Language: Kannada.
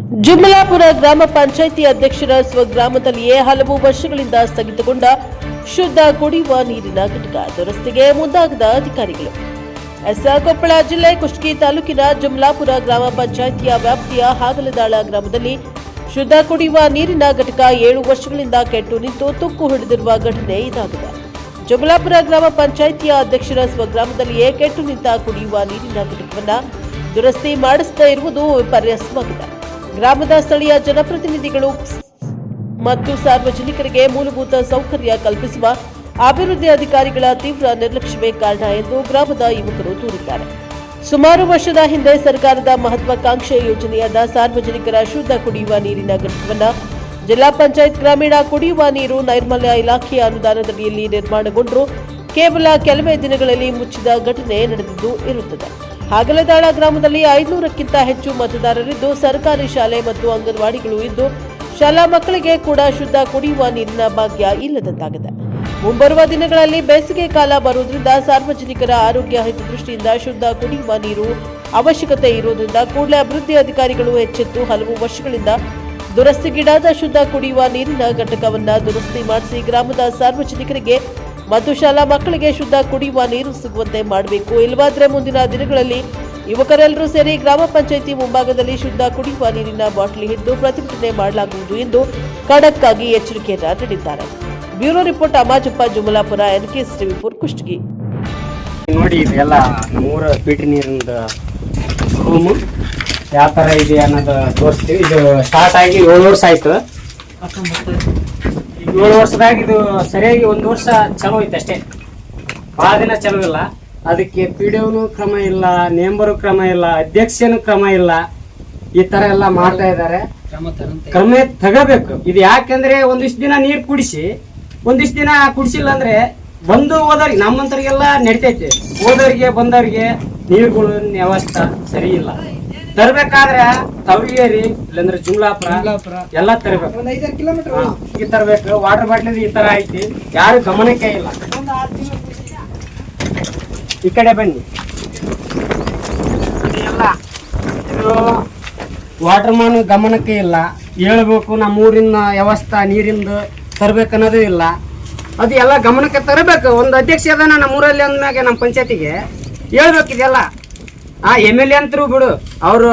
ಜುಮಲಾಪುರ ಗ್ರಾಮ ಪಂಚಾಯಿತಿ ಅಧ್ಯಕ್ಷರ ಸ್ವಗ್ರಾಮದಲ್ಲಿಯೇ ಹಲವು ವರ್ಷಗಳಿಂದ ಸ್ಥಗಿತಗೊಂಡ ಶುದ್ಧ ಕುಡಿಯುವ ನೀರಿನ ಘಟಕ ದುರಸ್ತಿಗೆ ಮುಂದಾಗದ ಅಧಿಕಾರಿಗಳು. ಕೊಪ್ಪಳ ಜಿಲ್ಲೆ ಕುಷ್ಟಗಿ ತಾಲೂಕಿನ ಜುಮಲಾಪುರ ಗ್ರಾಮ ಪಂಚಾಯಿತಿಯ ವ್ಯಾಪ್ತಿಯ ಹಾಗಲದಾಳ ಗ್ರಾಮದಲ್ಲಿ ಶುದ್ಧ ಕುಡಿಯುವ ನೀರಿನ ಘಟಕ 7 ವರ್ಷಗಳಿಂದ ಕೆಟ್ಟು ನಿಂತು ತುಕ್ಕು ಹಿಡಿದಿರುವ ಘಟನೆ ಇದಾಗಿದೆ. ಜುಮಲಾಪುರ ಗ್ರಾಮ ಪಂಚಾಯಿತಿಯ ಅಧ್ಯಕ್ಷರ ಸ್ವಗ್ರಾಮದಲ್ಲಿಯೇ ಕೆಟ್ಟು ನಿಂತ ಕುಡಿಯುವ ನೀರಿನ ಘಟಕವನ್ನು ದುರಸ್ತಿ ಮಾಡಿಸದೇ ಇರುವುದು ವಿಪರ್ಯಾಸವಾಗಿದೆ. ಗ್ರಾಮದ ಸ್ಥಳೀಯ ಜನಪ್ರತಿನಿಧಿಗಳು ಮತ್ತು ಸಾರ್ವಜನಿಕರಿಗೆ ಮೂಲಭೂತ ಸೌಕರ್ಯ ಕಲ್ಪಿಸುವ ಅಭಿವೃದ್ಧಿ ಅಧಿಕಾರಿಗಳ ತೀವ್ರ ನಿರ್ಲಕ್ಷ್ಯವೇ ಕಾರಣ ಎಂದು ಗ್ರಾಮದ ಯುವಕರು ದೂರಿದ್ದಾರೆ. ಸುಮಾರು ವರ್ಷದ ಹಿಂದೆ ಸರ್ಕಾರದ ಮಹತ್ವಾಕಾಂಕ್ಷೆ ಯೋಜನೆಯಾದ ಸಾರ್ವಜನಿಕರ ಶುದ್ಧ ಕುಡಿಯುವ ನೀರಿನ ಘಟಕವನ್ನು ಜಿಲ್ಲಾ ಪಂಚಾಯತ್ ಗ್ರಾಮೀಣ ಕುಡಿಯುವ ನೀರು ನೈರ್ಮಲ್ಯ ಇಲಾಖೆಯ ಅನುದಾನದಡಿಯಲ್ಲಿ ನಿರ್ಮಾಣಗೊಂಡರೂ ಕೇವಲ ಕೆಲವೇ ದಿನಗಳಲ್ಲಿ ಮುಚ್ಚಿದ ಘಟನೆ ನಡೆದಿದ್ದು ಇರುತ್ತದೆ. ಹಾಗಲದಾಳ ಗ್ರಾಮದಲ್ಲಿ 500ಕ್ಕಿಂತ ಹೆಚ್ಚು ಮತದಾರರಿದ್ದು ಸರ್ಕಾರಿ ಶಾಲೆ ಮತ್ತು ಅಂಗನವಾಡಿಗಳು ಇದ್ದು ಶಾಲಾ ಮಕ್ಕಳಿಗೆ ಕೂಡ ಶುದ್ಧ ಕುಡಿಯುವ ನೀರಿನ ಭಾಗ್ಯ ಇಲ್ಲದಂತಾಗಿದೆ. ಮುಂಬರುವ ದಿನಗಳಲ್ಲಿ ಬೇಸಿಗೆ ಕಾಲ ಬರುವುದರಿಂದ ಸಾರ್ವಜನಿಕರ ಆರೋಗ್ಯ ಹಿತದೃಷ್ಟಿಯಿಂದ ಶುದ್ಧ ಕುಡಿಯುವ ನೀರು ಅವಶ್ಯಕತೆ ಇರುವುದರಿಂದ ಕೂಡಲೇ ಅಭಿವೃದ್ಧಿ ಅಧಿಕಾರಿಗಳು ಎಚ್ಚೆತ್ತು ಹಲವು ವರ್ಷಗಳಿಂದ ದುರಸ್ತಿಗೀಡಾದ ಶುದ್ಧ ಕುಡಿಯುವ ನೀರಿನ ಘಟಕವನ್ನು ದುರಸ್ತಿ ಮಾಡಿಸಿ ಗ್ರಾಮದ ಸಾರ್ವಜನಿಕರಿಗೆ ಮತ್ತು ಶಾಲಾ ಮಕ್ಕಳಿಗೆ ಶುದ್ಧ ಕುಡಿಯುವ ನೀರು ಸಿಗುವಂತೆ ಮಾಡಬೇಕು. ಇಲ್ಲವಾದರೆ ಮುಂದಿನ ದಿನಗಳಲ್ಲಿ ಯುವಕರೆಲ್ಲರೂ ಸೇರಿ ಗ್ರಾಮ ಪಂಚಾಯಿತಿ ಮುಂಭಾಗದಲ್ಲಿ ಶುದ್ಧ ಕುಡಿಯುವ ನೀರಿನ ಬಾಟಲಿ ಹಿಡಿದು ಪ್ರತಿಭಟನೆ ಮಾಡಲಾಗುವುದು ಎಂದು ಖಡಕ್ ಆಗಿ ಎಚ್ಚರಿಕೆಯನ್ನ ನೀಡಿದ್ದಾರೆ. Bureau report Amajappa, Jumalapura, NKS TV4 Kushtagi. ನೋಡಿ ಇದೆಲ್ಲ ನಮ್ಮೂರ ಫಿಲ್ಟರ್ ನೀರಿನ ರೂಮು ಯಾವ ಥರ ಇದೆ ಅನ್ನೋದು ತೋರಿಸ್ತೀವಿ. ಇದು ಸ್ಟಾರ್ಟ್ ಆಗಿ 7 ವರ್ಷ ಆಯ್ತು. 7 ವರ್ಷದಾಗ ಇದು ಸರಿಯಾಗಿ 1 ವರ್ಷ ಚಲೋ ಐತೆ ಅಷ್ಟೇ, ಭಾಳ ದಿನ ಚಲೋ ಇಲ್ಲ. ಅದಕ್ಕೆ PDOನು ಕ್ರಮ ಇಲ್ಲ, ನೇಂಬರು ಕ್ರಮ ಇಲ್ಲ, ಅಧ್ಯಕ್ಷನು ಕ್ರಮ ಇಲ್ಲ. ಈ ತರ ಎಲ್ಲ ಮಾಡ್ತಾ ಇದ್ದಾರೆ. ಕ್ರಮ ತಗೋಬೇಕು. ಇದು ಯಾಕಂದ್ರೆ ಒಂದಿಷ್ಟು ದಿನ ನೀರು ಕುಡಿಸಿ ಒಂದಿಷ್ಟು ದಿನ ಕುಡಿಸಿಲ್ಲ ಅಂದ್ರೆ ಬಂದು ಹೋದವ್ರಿಗೆ ನಮ್ಮಂತರಿಗೆಲ್ಲ ನಡಿತೈತಿ, ಹೋದವ್ರಿಗೆ ಬಂದವ್ರಿಗೆ ನೀರುಗಳು ವ್ಯವಸ್ಥೆ ಸರಿ ಇಲ್ಲ. ತರಬೇಕಾದ್ರೆ ತವರಿಗೇರಿ ಇಲ್ಲಾಂದ್ರೆ ಜುಮಲಾಪುರ ಎಲ್ಲ ತರಬೇಕು, ಈ ತರಬೇಕು. ವಾಟರ್ ಬಾಟ್ಲಿ ಈ ತರ ಐತಿ, ಯಾರು ಗಮನಕ್ಕೆ ಇಲ್ಲ. ಈ ಕಡೆ ಬನ್ನಿ. ಎಲ್ಲ ಇದು ವಾಟರ್ ಮ್ಯಾನ್ ಗಮನಕ್ಕೆ ಇಲ್ಲ. ಹೇಳ್ಬೇಕು ನಮ್ಮೂರಿನ ವ್ಯವಸ್ಥೆ ನೀರಿಂದ ತರಬೇಕನ್ನೋದು ಇಲ್ಲ. ಅದು ಎಲ್ಲ ಗಮನಕ್ಕೆ ತರಬೇಕು. ಒಂದು ಅಧ್ಯಕ್ಷ ಅದಾನ ನಮ್ಮೂರಲ್ಲಿ ಅಂದ್ಮ್ಯಾಗೆ ನಮ್ಮ ಪಂಚಾಯತಿಗೆ ಹೇಳ್ಬೇಕು ಇದೆಲ್ಲ. MLA ಅಂತರೂ ಬಿಡು, ಅವರು